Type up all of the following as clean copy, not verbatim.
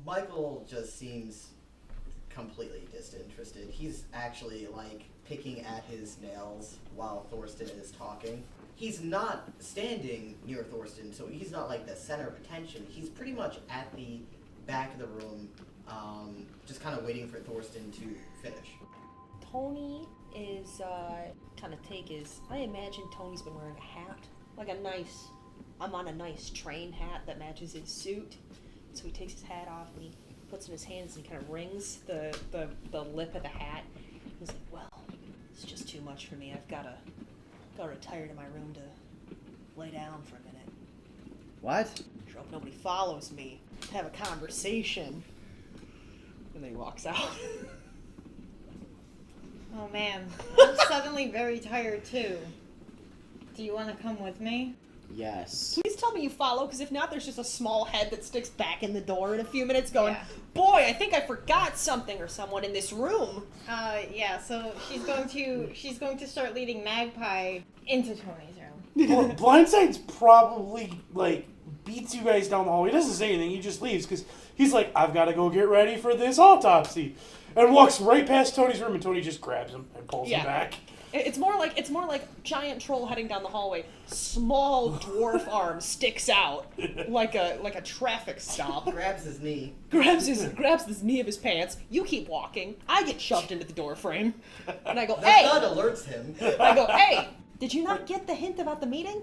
Michael just seems completely disinterested. He's actually, like, picking at his nails while Thorsten is talking. He's not standing near Thorsten, so he's not, like, the center of attention. He's pretty much at the back of the room, just kind of waiting for Thorsten to finish. Tony is, kind of take his... I imagine Tony's been wearing a hat. Like a nice... I'm on a nice train hat that matches his suit. So he takes his hat off and he puts it in his hands and he kind of wrings the lip of the hat. He's like, well, it's just too much for me. I've got to retire to my room to lay down for a minute. What? I hope nobody follows me. Have a conversation. And then he walks out. Oh man, I'm suddenly very tired too. Do you want to come with me? Yes. Please tell me you follow, because if not, there's just a small head that sticks back in the door in a few minutes going, Yeah. Boy, I think I forgot something or someone in this room. Yeah, so she's going to start leading Magpie into Tony's room. Well, Blindside's probably, like, beats you guys down the hall. He doesn't say anything, he just leaves, because he's like, I've got to go get ready for this autopsy. And walks right past Tony's room, and Tony just grabs him and pulls him back. It's more like giant troll heading down the hallway. Small dwarf arm sticks out like a traffic stop. Grabs his knee. Grabs the knee of his pants. You keep walking. I get shoved into the door frame, and I go, The hey! thud alerts him. I go, hey! Did you not get the hint about the meeting?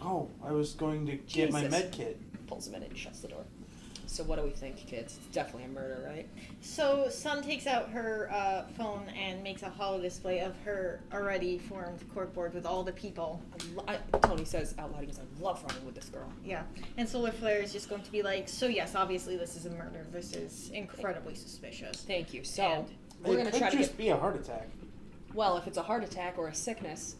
Oh, I was going to get my med kit. Pulls him in and shuts the door. So what do we think, kids? It's definitely a murder, right? So Sun takes out her phone and makes a holo display of her already formed corkboard with all the people. Tony says out loud, he goes, I love running with this girl. Yeah. And Solar Flare is just going to be like, so yes, obviously this is a murder. This is incredibly suspicious. Thank you. So, And we're going to try to just be a heart attack. Well, if it's a heart attack or a sickness,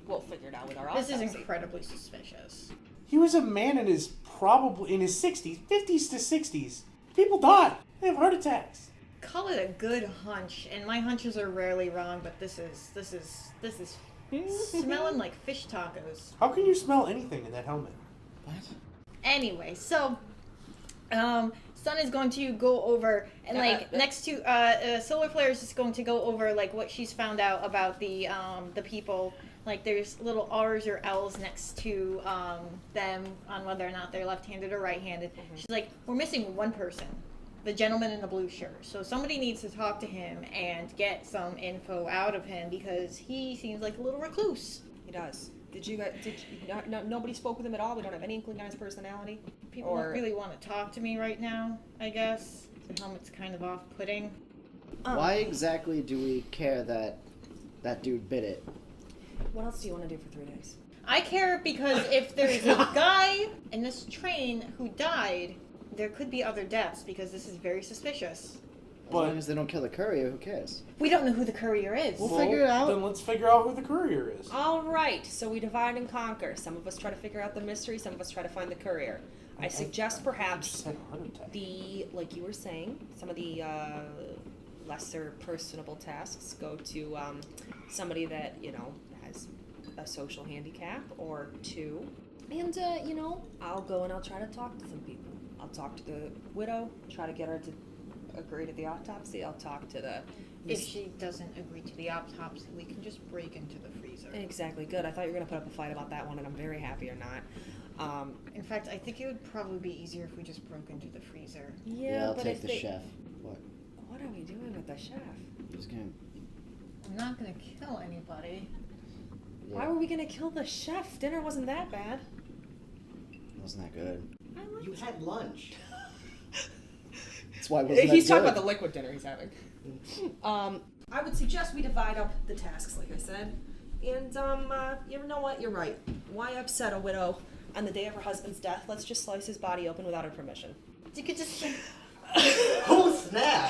we'll figure it out with our autopsy. This is incredibly suspicious. He was a man in his 60s, 50s to 60s. People die. They have heart attacks. Call it a good hunch, and my hunches are rarely wrong, but this is smelling like fish tacos. How can you smell anything in that helmet? What? Anyway, so Sun is going to go over and next to Solar Flare is just going to go over like what she's found out about the people. Like there's little R's or L's next to them on whether or not they're left-handed or right-handed. Mm-hmm. She's like, we're missing one person, the gentleman in the blue shirt. So somebody needs to talk to him and get some info out of him because he seems like a little recluse. He does. Nobody spoke with him at all? We don't have any inkling on his personality? People don't really want to talk to me right now, I guess. The helmet's kind of off-putting. Why exactly do we care that dude bit it? What else do you want to do for 3 days? I care because if there's a guy in this train who died, there could be other deaths because this is very suspicious. As long as they don't kill the courier, who cares? We don't know who the courier is. We'll figure it out. Then let's figure out who the courier is. All right, so we divide and conquer. Some of us try to figure out the mystery, some of us try to find the courier. I suggest perhaps like you were saying, some of the lesser personable tasks go to somebody that, has a social handicap or two. And, I'll go and I'll try to talk to some people. I'll talk to the widow, try to get her to agree to the autopsy. I'll talk to the... If she doesn't agree to the autopsy, we can just break into the freezer. Exactly, good. I thought you were going to put up a fight about that one, and I'm very happy you're not. In fact, I think it would probably be easier if we just broke into the freezer. Yeah, I'll but take the chef. What? What are we doing with the chef? I'm not gonna kill anybody. Yeah. Why were we gonna kill the chef? Dinner wasn't that bad. Wasn't that good? You had lunch. That's why it wasn't that He's talking good. about the liquid dinner he's having. I would suggest we divide up the tasks, like I said. And, you know what? You're right. Why upset a widow on the day of her husband's death? Let's just slice his body open without her permission. You could just... Oh, snap!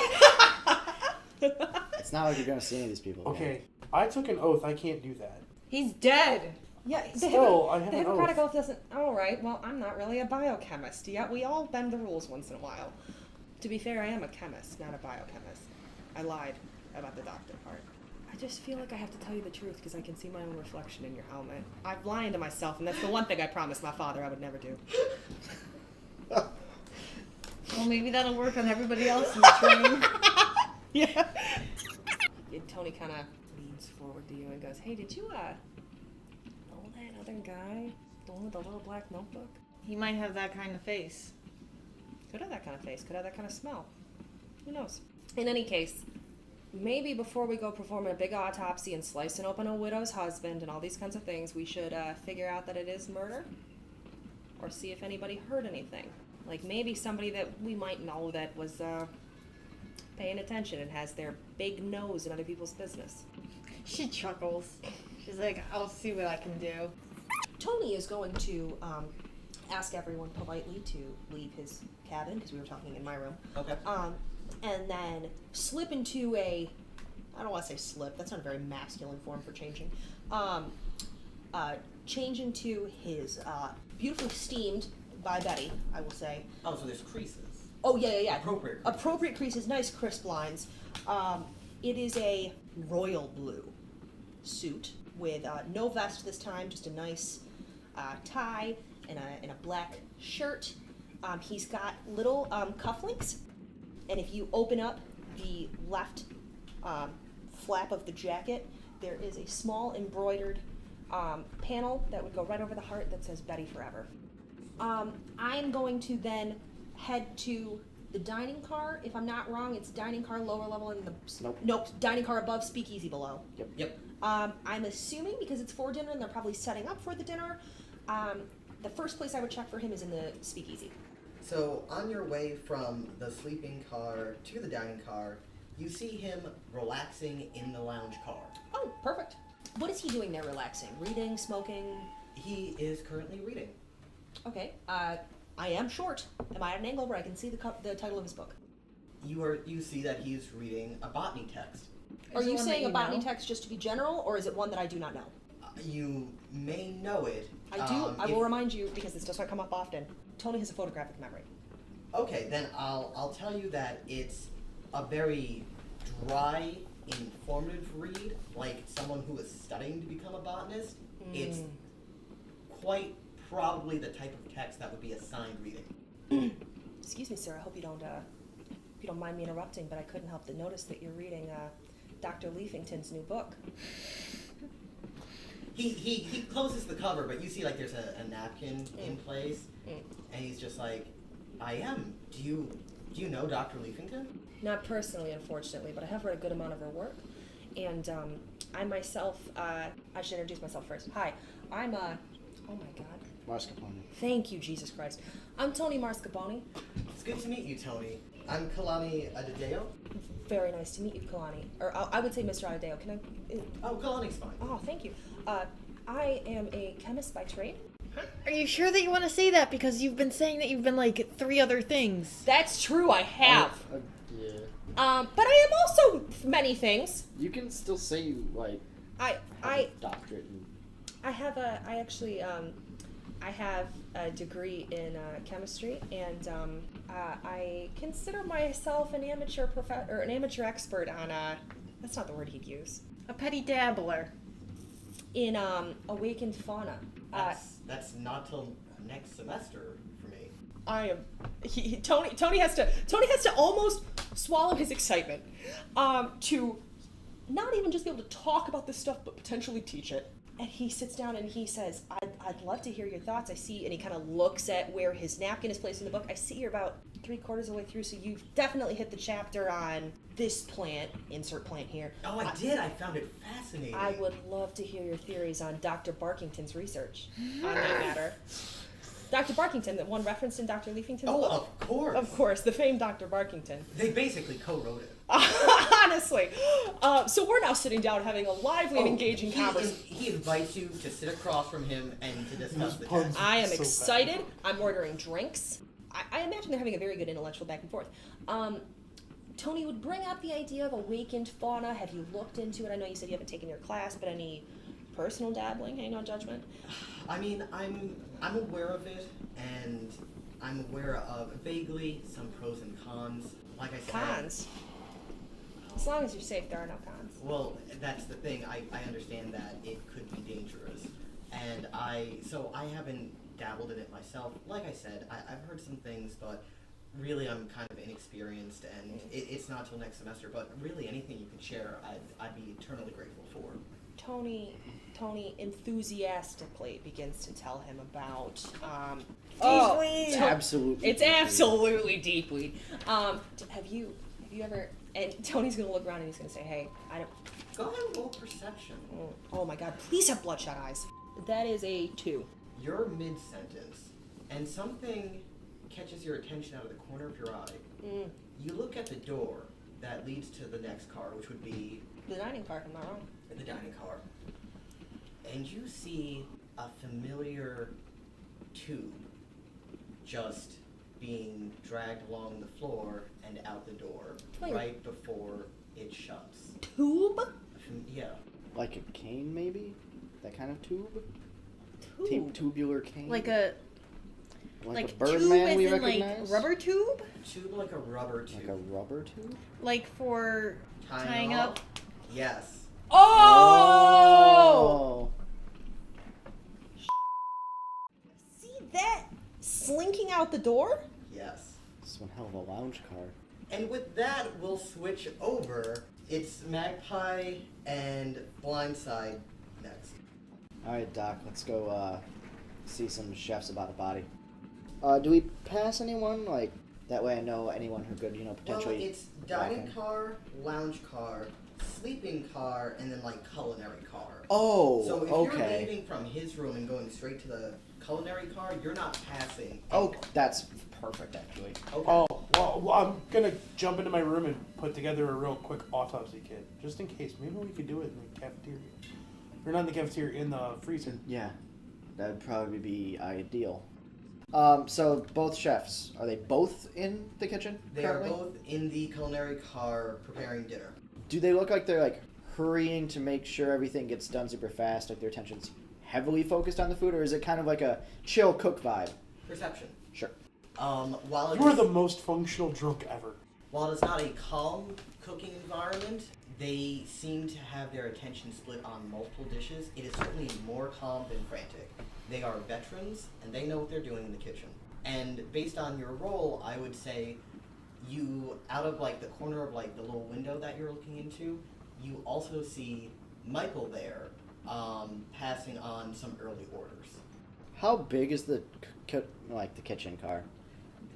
It's not like you're gonna see any of these people. Okay, I took an oath. I can't do that. He's dead! Yeah, Still, I have the an Hippocratic oath. Oath doesn't... All right, well, I'm not really a biochemist. Yeah, we all bend the rules once in a while. To be fair, I am a chemist, not a biochemist. I lied about the doctor part. I just feel like I have to tell you the truth because I can see my own reflection in your helmet. I'm lying to myself, and that's the one thing I promised my father I would never do. Well, maybe that'll work on everybody else in the train. Yeah. And Tony kind of leans forward to you and goes, "Hey, did you know that other guy, the one with the little black notebook? He might have that kind of face. Could have that kind of face. Could have that kind of smell. Who knows?" In any case, maybe before we go performing a big autopsy and slicing open a widow's husband and all these kinds of things, we should figure out that it is murder, or see if anybody heard anything. Like maybe somebody that we might know that was paying attention and has their big nose in other people's business. She chuckles. She's like, I'll see what I can do. Tony is going to ask everyone politely to leave his cabin, because we were talking in my room. Okay. And then slip into I don't want to say slip, that's not a very masculine form for changing. Change into his beautifully steamed by Betty, I will say. Oh, so there's creases. Oh, yeah. Appropriate creases. Appropriate creases, nice crisp lines. It is a royal blue suit with no vest this time, just a nice tie and a black shirt. He's got little cufflinks, and if you open up the left flap of the jacket, there is a small embroidered panel that would go right over the heart that says Betty Forever. I'm going to then head to the dining car. If I'm not wrong, it's dining car lower level and the nope, dining car above, speakeasy below. Yep. I'm assuming because it's for dinner and they're probably setting up for the dinner. The first place I would check for him is in the speakeasy. So on your way from the sleeping car to the dining car, you see him relaxing in the lounge car. Oh, perfect. What is he doing there relaxing? Reading, smoking? He is currently reading. Okay. I am short. Am I at an angle where I can see the title of his book? You see that he's reading a botany text. Are you one saying that a you botany know? text just to be general, or is it one that I do not know? You may know it. I do. I will remind you, because this does not come up often. Tony has a photographic memory. Okay, then I'll tell you that it's a very dry, informative read, like someone who is studying to become a botanist. It's quite probably the type of text that would be assigned reading. Excuse me, sir. I hope you don't mind me interrupting, but I couldn't help to notice that you're reading Dr. Leafington's new book. He closes the cover, but you see like there's a napkin in place, and he's just like, I am. Do you know Dr. Leafington? Not personally, unfortunately, but I have read a good amount of her work. And I myself, I should introduce myself first. Hi, I'm, oh my God. Mascarpone. Thank you, Jesus Christ. I'm Tony Mascarpone. It's good to meet you, Tony. I'm Kalani Adedeo. Very nice to meet you, Kalani. Or I would say Mr. Adedeo. Can I? Oh, Kalani's fine. Oh, thank you. I am a chemist by trade. Are you sure that you want to say that? Because you've been saying that you've been like 3 other things. That's true, I have. Yeah. But I am also many things. You can still say you like have I a doctorate in I have a degree in chemistry, and I consider myself an amateur an amateur expert on that's not the word he'd use. A petty dabbler. In awakened fauna. That's not till next semester for me. I am. Tony has to almost swallow his excitement to not even just be able to talk about this stuff, but potentially teach it. And he sits down and he says, I'd love to hear your thoughts. I see, and he kind of looks at where his napkin is placed in the book. I see you're about 3/4 of the way through, so you've definitely hit the chapter on this plant, insert plant here. Oh, I did. I found it fascinating. I would love to hear your theories on Dr. Barkington's research on that matter. Dr. Barkington, the one referenced in Dr. Leafington's Oh, book? of course. Of course, the famed Dr. Barkington. They basically co-wrote it. Honestly. So we're now sitting down having a lively and engaging conversation. He invites you to sit across from him and to discuss the puns. text. I am So excited. bad. I'm ordering drinks. I imagine they're having a very good intellectual back and forth. Tony would bring up the idea of awakened fauna. Have you looked into it? I know you said you haven't taken your class, but any personal dabbling? Hey, no judgment. I mean, I'm aware of it, and I'm aware of vaguely some pros and cons. Like I said. Cons? As long as you're safe, there are no cons. Well, that's the thing. I understand that it could be dangerous, and I haven't dabbled in it myself. Like I said, I've heard some things, but really I'm kind of inexperienced, and it's not till next semester. But really, anything you can share, I'd be eternally grateful for. Tony enthusiastically begins to tell him about It's absolutely. It's absolutely deep weed. Have you ever? And Tony's gonna look around and he's gonna say, "Hey, I don't." Go ahead and roll perception. Oh my God! Please have bloodshot eyes. That is a 2. You're mid-sentence, and something catches your attention out of the corner of your eye. You look at the door that leads to the next car, which would be The dining car, if I'm not wrong. the dining car, and you see a familiar tube just being dragged along the floor and out the door Wait. right before it shuts. Tube? Yeah. Like a cane, maybe? That kind of tube? Tube. Tubular cane? Like a like a tube Birdman as we in recognize? like rubber tube? Tube like a rubber tube. Like a rubber tube? Like for tying off? up? Yes. Oh! See that slinking out the door? Yes. This is one hell of a lounge car. And with that, we'll switch over. It's Magpie and Blindside next. Alright, Doc, let's go see some chefs about a body. Do we pass anyone? Like, that way I know anyone who could, potentially... Well, it's dining walk in. car, lounge car, sleeping car, and then like culinary car. Oh, So if okay. you're leaving from his room and going straight to the culinary car, you're not passing. Oh, anyone. that's perfect, actually. Okay. Oh, well, I'm gonna jump into my room and put together a real quick autopsy kit, just in case. Maybe we could do it in the cafeteria. Or not in the cafeteria, in the freezer. Yeah, that'd probably be ideal. So both chefs, are they both in the kitchen They currently? are both in the culinary car preparing dinner. Do they look like they're like hurrying to make sure everything gets done super fast, like their attention's heavily focused on the food, or is it kind of like a chill cook vibe? Perception. Sure. While it You are is- the most functional drunk ever. While it's not a calm cooking environment, they seem to have their attention split on multiple dishes. It is certainly more calm than frantic. They are veterans, and they know what they're doing in the kitchen. And based on your role, I would say you, out of like the corner of like the little window that you're looking into, you also see Michael there, passing on some early orders. How big is the the kitchen car?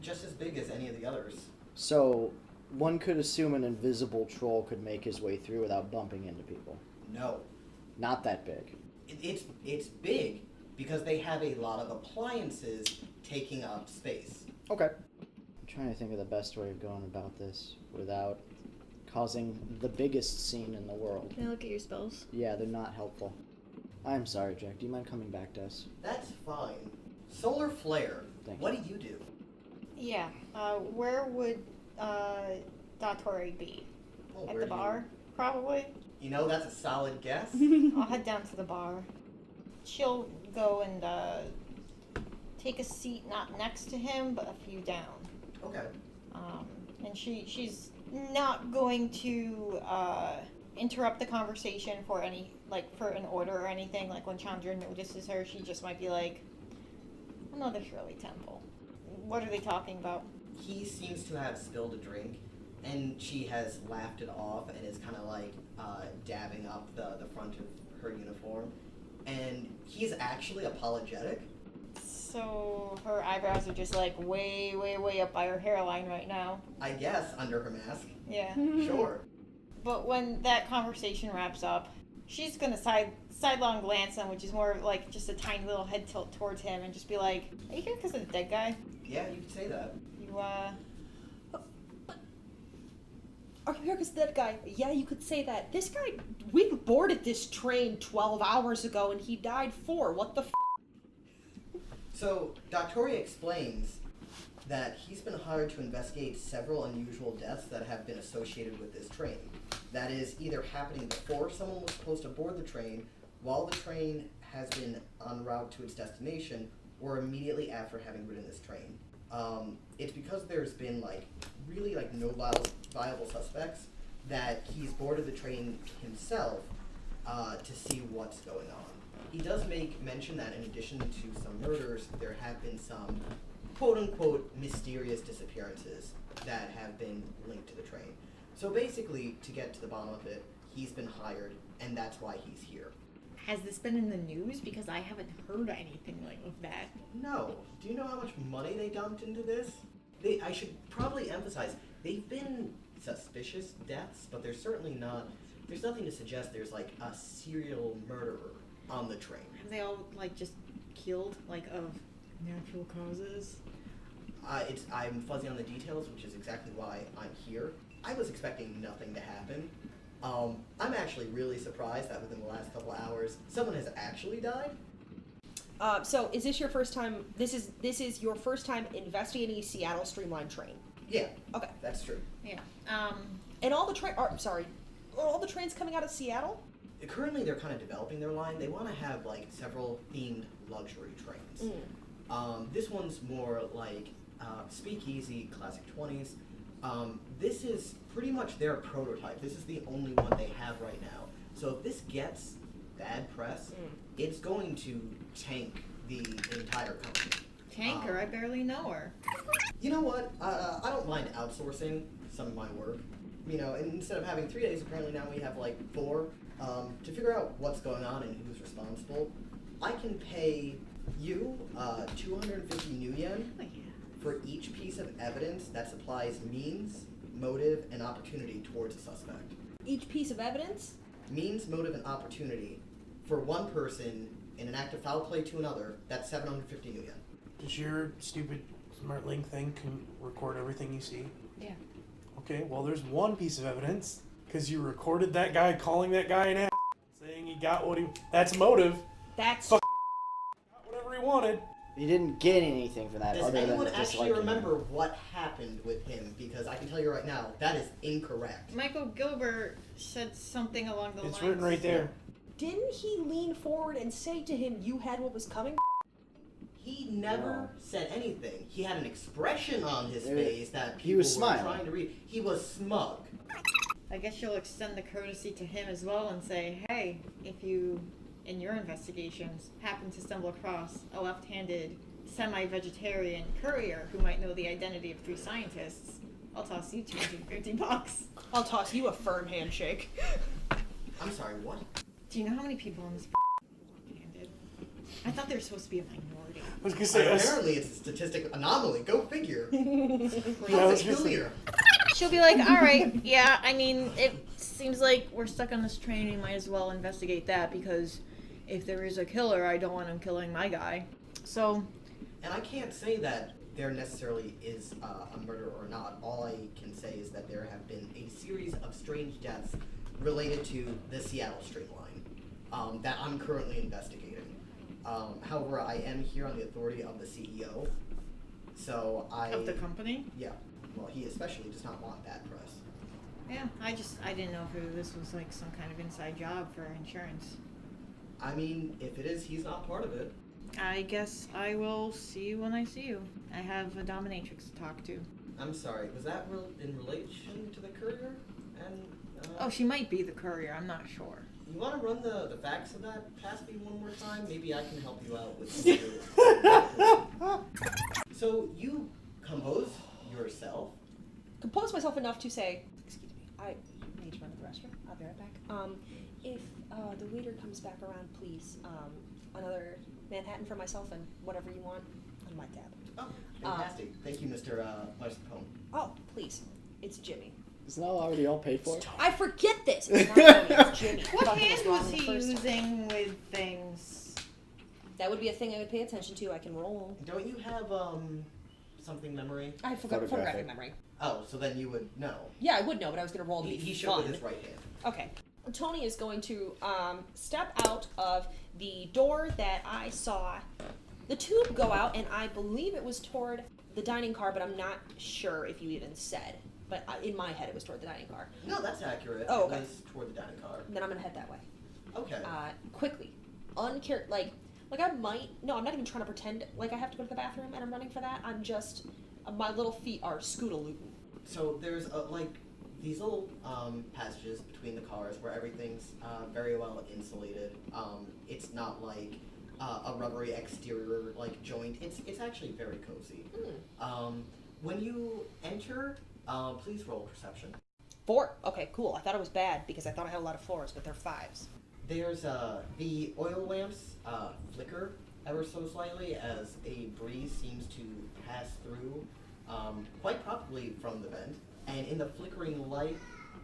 Just as big as any of the others. So one could assume an invisible troll could make his way through without bumping into people. No. Not that big. It's big because they have a lot of appliances taking up space. Okay. I'm trying to think of the best way of going about this without causing the biggest scene in the world. Can I look at your spells? Yeah, they're not helpful. I'm sorry, Jack. Do you mind coming back to us? That's fine. Solar flare. Thank What do you do? Yeah. Where would Datori be? Well, At where the do bar, probably. You know, that's a solid guess. I'll head down to the bar. She'll go and take a seat not next to him, but a few down. Okay. And she's not going to interrupt the conversation for any for an order or anything. Like when Chandra notices her, she just might be like, "Another Shirley Temple. What are they talking about?" He seems to have spilled a drink, and she has laughed it off and is kind of like dabbing up the front of her uniform. And he's actually apologetic. So her eyebrows are just like way, way, way up by her hairline right now. I guess, under her mask. Yeah. Sure. But when that conversation wraps up, she's gonna sidelong glance him, which is more of like just a tiny little head tilt towards him, and just be like, "Are you here because of the dead guy? Yeah, you could say that. You Are you here because that guy? Yeah, you could say that. This guy, we boarded this train 12 hours ago and he died 4. What the f? So, Doctoria explains that he's been hired to investigate several unusual deaths that have been associated with this train. That is either happening before someone was supposed to board the train, while the train has been en route to its destination, or immediately after having ridden this train. It's because there's been really no viable suspects that he's boarded the train himself to see what's going on. He does make mention that in addition to some murders, there have been some quote-unquote mysterious disappearances that have been linked to the train. So basically, to get to the bottom of it, he's been hired, and that's why he's here. Has this been in the news? Because I haven't heard anything like of that. No. Do you know how much money they dumped into this? I should probably emphasize, they've been suspicious deaths, but there's nothing to suggest there's like a serial murderer on the train. Have they all like just killed like of natural causes? I'm fuzzy on the details, which is exactly why I'm here. I was expecting nothing to happen. I'm actually really surprised that within the last couple of hours, someone has actually died. So is this your first time? This is your first time investigating a Seattle Streamline train. Yeah. Okay. That's true. Yeah. And all the are all the trains coming out of Seattle? Currently, they're kind of developing their line. They want to have like several themed luxury trains. This one's more like speakeasy, classic 20s. This is pretty much their prototype. This is the only one they have right now. So if this gets bad press, it's going to tank the entire company. Tank her? I barely know her. You know what? I don't mind outsourcing some of my work. You know, and instead of having 3 days, apparently now we have like 4. To figure out what's going on and who's responsible, I can pay you 250 new yen for each piece of evidence that supplies means, motive, and opportunity towards a suspect. Each piece of evidence? Means, motive, and opportunity for one person in an act of foul play to another, that's 750 new yen. Does your stupid smart link thing can record everything you see? Yeah. Okay, well, there's one piece of evidence, because you recorded that guy calling that guy an ass, saying he got what he... That's motive. That's... Got whatever he wanted. You didn't get anything from that Does other anyone than actually disliking remember what happened with him? Because I can tell you right now, that is incorrect. Michael Gilbert said something along the lines. It's written right there. Didn't he lean forward and say to him, "You had what was coming"? He never said anything. He had an expression on his face that people he was were smiling. trying to read. He was smug. I guess you'll extend the courtesy to him as well and say, hey, if you, in your investigations, happen to stumble across a left-handed, semi-vegetarian courier who might know the identity of 3 scientists, I'll toss you $250. I'll toss you a firm handshake. I'm sorry, what? Do you know how many people in this left-handed? I thought they were supposed to be a minority. I was going to say... Apparently it's a statistic anomaly. Go figure. Yeah, I was How's gonna it say- clear? She'll be like, all right, yeah, I mean, it seems like we're stuck on this train. We might as well investigate that because if there is a killer, I don't want him killing my guy. So, And I can't say that there necessarily is a murder or not. All I can say is that there have been a series of strange deaths related to the Seattle Streamline that I'm currently investigating. However, I am here on the authority of the CEO. So of the company? Yeah. Well, he especially does not want bad press. Yeah, I didn't know if this was like some kind of inside job for insurance. I mean, if it is, he's not part of it. I guess I will see you when I see you. I have a dominatrix to talk to. I'm sorry, was that in relation to the courier? And Oh, she might be the courier, I'm not sure. You want to run the facts of that past me one more time? Maybe I can help you out with some So you compose yourself? Compose myself enough to say, excuse me, I need to run to the restroom. I'll be right back. If the waiter comes back around, please, another Manhattan for myself and whatever you want on my tab. Oh, fantastic. Thank you, Mr. Weisman. Oh, please. It's Jimmy. Isn't that already all paid for? I forget this. It's not Tony, it's Jimmy. What Thought hand wrong was the he first time. using with things? That would be a thing I would pay attention to. I can roll. Don't you have something memory? I forgot Photographic. photographic memory. Oh, so then you would know. Yeah, I would know, but I was going to roll to be He showed fun. with his right hand. Okay. Tony is going to step out of the door that I saw the tube go out, and I believe it was toward the dining car, but I'm not sure if you even said. But in my head, it was toward the dining car. No, that's accurate. Oh, okay. It was toward the dining car. And then I'm going to head that way. Okay. Quickly. Like I might... No, I'm not even trying to pretend like I have to go to the bathroom and I'm running for that. I'm just... my little feet are scootalootin'. So there's these little passages between the cars where everything's very well insulated. It's not like a rubbery exterior like joint. It's actually very cozy. When you enter, please roll perception. 4. Okay, cool. I thought it was bad because I thought I had a lot of 4s, but they're 5s. There's the oil lamps flicker ever so slightly as a breeze seems to pass through, quite probably from the vent. And in the flickering light,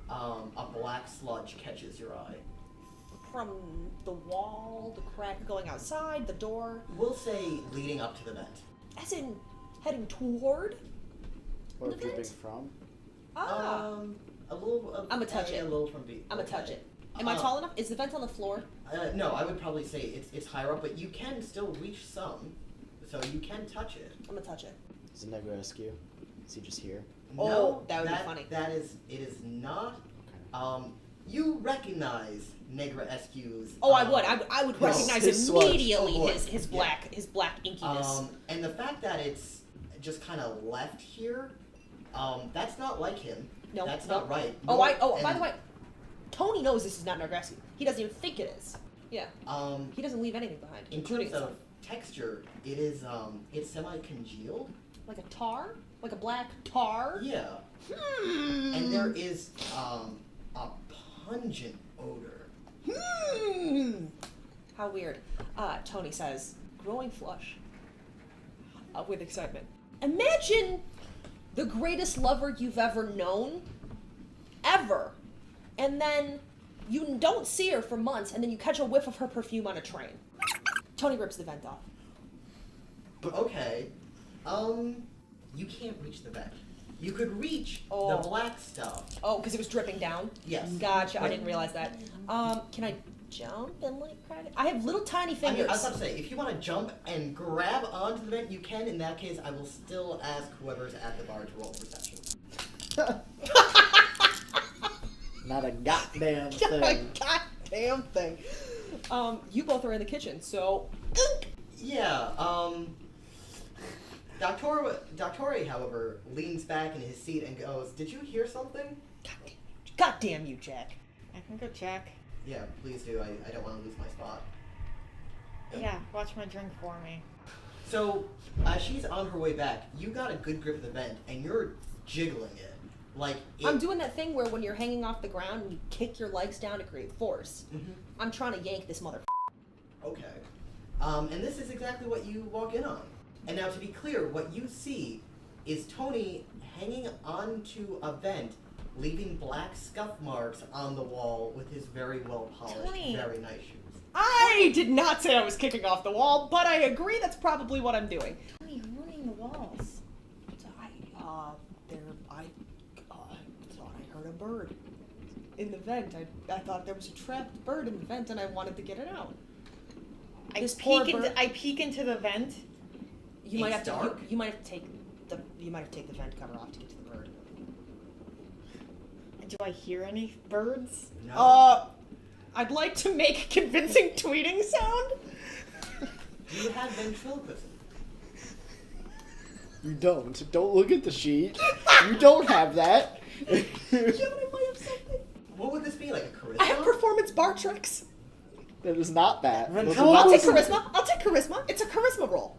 a black sludge catches your eye. From the wall, the crack going outside, the door. We'll say leading up to the vent. As in heading toward? Or The dripping vent? from. Ah. A little. I'ma touch it. A little from B. I'm gonna touch it. Am I tall enough? Is the vent on the floor? No, I would probably say it's higher up, but you can still reach some, so you can touch it. I'm gonna touch it. Is it Negro Rescue? Is he just here? Oh, No, that would be funny. It is not. Okay. You recognize Negra Escu's. Oh, I would no, recognize his sludge. immediately Oh, boy. his black inkiness. And the fact that it's just kind of left here, that's not like him. No, that's no. not right. By And, the way, Tony knows this is not Negrassi. He doesn't even think it is. Yeah. He doesn't leave anything behind, in including terms of himself. texture, it is it's semi-congealed. Like a tar? Like a black tar? Yeah. Hmm. And there is a pungent odor. Hmm. How weird. Tony says, growing flush with excitement. Imagine the greatest lover you've ever known, ever, and then you don't see her for months, and then you catch a whiff of her perfume on a train. Tony rips the vent off. But okay, you can't reach the vent. You could reach Oh. the black stuff. Oh, because it was dripping down? Yes. Gotcha, I didn't realize that. Can I jump and like grab it? I have little tiny I fingers. mean, I was about to say, if you want to jump and grab onto the vent, you can. In that case, I will still ask whoever's at the bar to roll perception. Not a goddamn thing. Goddamn thing. You both are in the kitchen, so. Yeah, Doctore, however, leans back in his seat and goes, "Did you hear something?" God damn you, Jack. I can go check. Yeah, please do. I don't want to lose my spot. Yeah, watch my drink for me. So, as she's on her way back, you got a good grip of the vent, and you're jiggling it. Like, I'm doing that thing where when you're hanging off the ground and you kick your legs down to create force. Mhm. I'm trying to yank this mother. Okay. And this is exactly what you walk in on. And now, to be clear, what you see is Tony hanging onto a vent, leaving black scuff marks on the wall with his very well polished, Tony. very nice shoes. I did not say I was kicking off the wall, but I agree that's probably what I'm doing. Tony, you're ruining the walls. I thought I heard a bird in the vent. I thought there was a trapped bird in the vent, and I wanted to get it out. This poor bird. I peek into the vent. You might It's have to. dark. You might have to take the. You might have to take the vent cover off to get to the bird. Do I hear any birds? No. I'd like to make a convincing tweeting sound. Do you have ventriloquism? You don't. Don't look at the sheet. You don't have that. Yeah, but I might have something. What would this be, like a charisma? I have performance bar tricks. That is not that. Those are I'll not- take charisma. I'll take charisma. It's a charisma roll.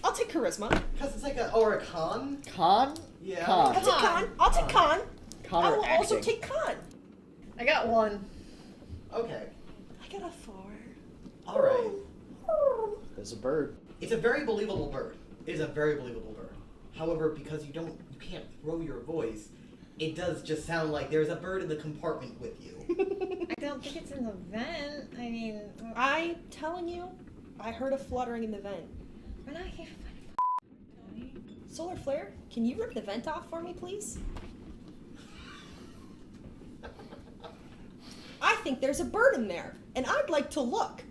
I'll take charisma. Because it's like or a con? Con? Yeah. Con. I'll take con. I'll take con. Con I or will also acting. take con. I got one. Okay. I got a 4. Alright. There's a bird. It's a very believable bird. It is a very believable bird. However, because you can't throw your voice, it does just sound like there's a bird in the compartment with you. I don't think it's in the vent. I mean, I'm telling you, I heard a fluttering in the vent. we're not here to find Solar flare, can you rip the vent off for me, please? I think there's a bird in there, and I'd like to look.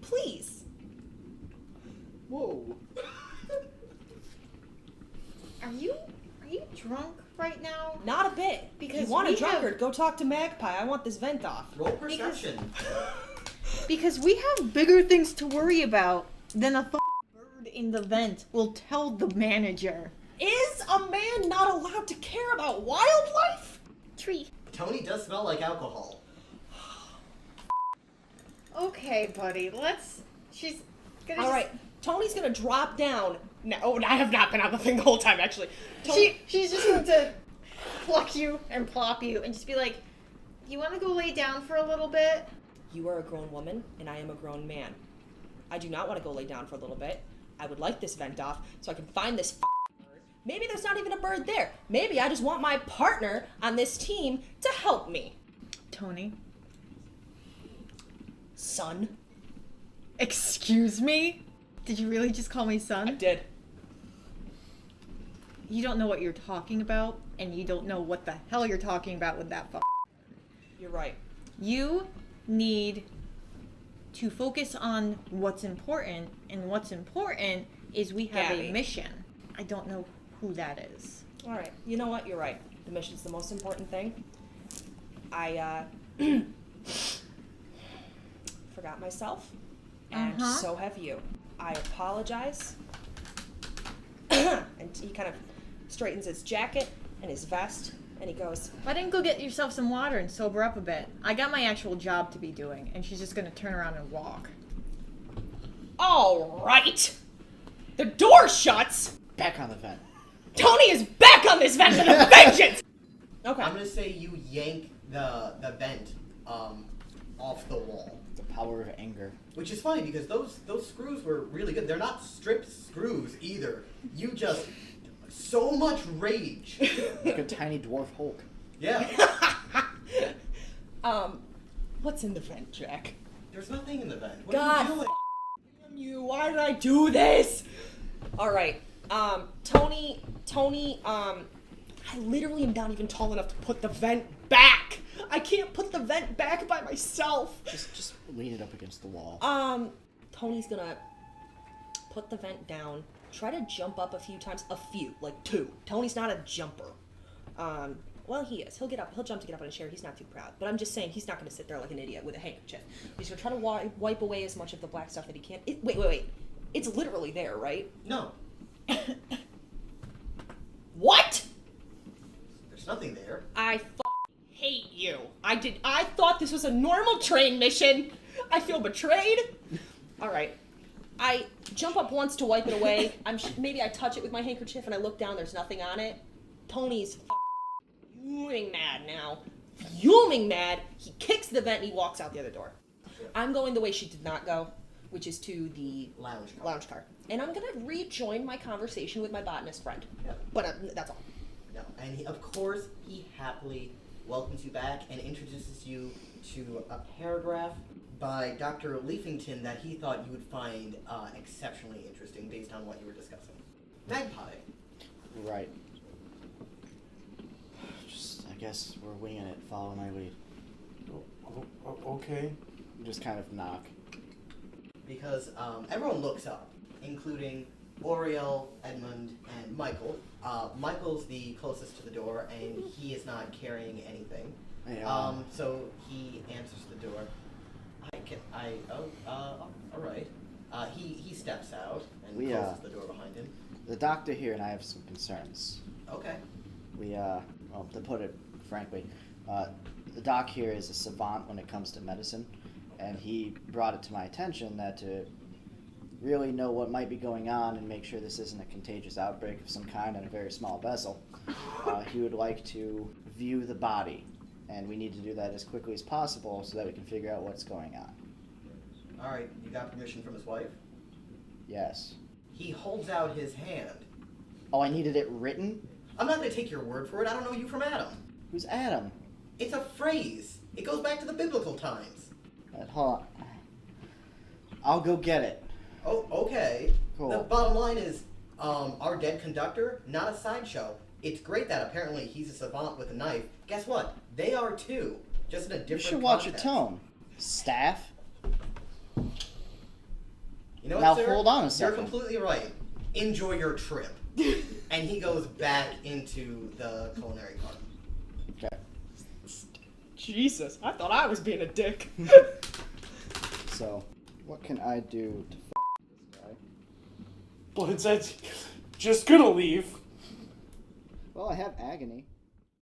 Please. Whoa. Are you drunk right now? Not a bit. Because if you want a we have- drunkard, go talk to Magpie. I want this vent off. Roll perception. Because we have bigger things to worry about than a bird in the vent. Will tell the manager. Is a man not allowed to care about wildlife? Tree. Tony does smell like alcohol. Okay, buddy. Let's. All right, Tony's gonna drop down. No, I have not been on the thing the whole time, actually. Tony, She's just going to pluck you and plop you and just be like, you want to go lay down for a little bit? you are a grown woman, and I am a grown man. I do not want to go lay down for a little bit. I would like this vent off so I can find this bird. Maybe there's not even a bird there. Maybe I just want my partner on this team to help me. Tony. Son. Excuse me? Did you really just call me son? I did. You don't know what you're talking about, and you don't know what the hell you're talking about with that You're right. You need to focus on what's important, and what's important is we have Gabby. a mission. I don't know who that is. All right. You know what? You're right. The mission's the most important thing. I forgot myself, and so have you. I apologize. And he kind of straightens his jacket and his vest, and he goes, Why didn't go get yourself some water and sober up a bit? I got my actual job to be doing, and she's just gonna turn around and walk. all right. The door shuts. Back on the vent. Tony is back on this vent with a vengeance. Okay. I'm gonna say you yank the vent off the wall. The power of anger. Which is funny because those screws were really good. They're not stripped screws either. You just so much rage. Like a tiny dwarf Hulk. Yeah. What's in the vent, Jack? There's nothing in the vent. What God, are you doing? damn you! Why did I do this? All right, Tony, I literally am not even tall enough to put the vent back. I can't put the vent back by myself. Just lean it up against the wall. Tony's gonna put the vent down, try to jump up a few times, like 2. Tony's not a jumper. Well, he is. He'll jump to get up on a chair. He's not too proud. But I'm just saying, he's not gonna sit there like an idiot with a handkerchief. He's gonna try to wipe away as much of the black stuff that he can. Wait. It's literally there, right? No. What? There's nothing there. I hate you. I thought this was a normal train mission. I feel betrayed. All right. I jump up once to wipe it away. Maybe I touch it with my handkerchief and I look down. There's nothing on it. Tony's fuming mad now. Fuming mad. He kicks the vent and he walks out the other door. I'm going the way she did not go, which is to the Lounge car. And I'm going to rejoin my conversation with my botanist friend. Yep. But that's all. No. And of course, he happily welcomes you back and introduces you to a paragraph by Dr. Leafington that he thought you would find exceptionally interesting based on what you were discussing. Magpie. Right. I guess we're winging it. Follow my lead. Okay. Just kind of knock. Because everyone looks up, including Oriel, Edmund, and Michael. Michael's the closest to the door, and he is not carrying anything. Hey, So he answers the door. All right. He steps out and closes the door behind him. The doctor here and I have some concerns. Okay. Well, to put it frankly, the doc here is a savant when it comes to medicine, and he brought it to my attention that to really know what might be going on and make sure this isn't a contagious outbreak of some kind in a very small vessel, he would like to view the body, and we need to do that as quickly as possible so that we can figure out what's going on. All right. You got permission from his wife? Yes. He holds out his hand. Oh, I needed it written? I'm not going to take your word for it. I don't know you from Adam. Who's Adam? It's a phrase. It goes back to the biblical times. Hold on. I'll go get it. Oh, okay. Cool. The bottom line is, our dead conductor, not a sideshow. It's great that apparently he's a savant with a knife. Guess what? They are too. Just in a different You should watch your context. tone. Staff? You know what, Now sir? hold on a You're second. completely right. Enjoy your trip. And he goes back into the culinary car. Okay. Jesus, I thought I was being a dick. So, what can I do to this guy? Well, it's just gonna leave. Well, I have agony.